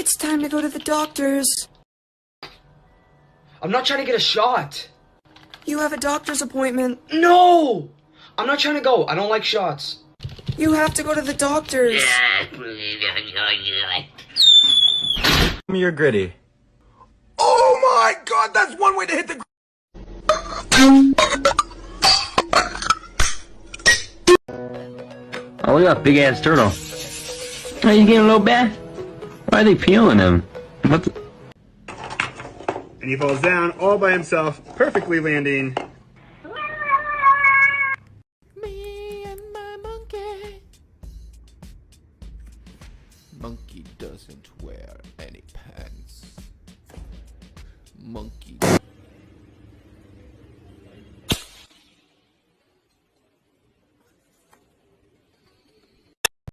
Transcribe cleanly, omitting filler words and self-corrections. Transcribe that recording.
It's time to go to the doctor's. I'm not trying to get a shot. You have a doctor's appointment. No! I'm not trying to go. I don't like shots. You have to go to the doctor's. You're gritty. Oh my god, that's one way to hit the... Oh, look at that big ass turtle. Oh, you getting a little bath? Why are they peeling him? What the? And he falls down all by himself, perfectly landing. Me and my monkey. Monkey doesn't wear any pants. Monkey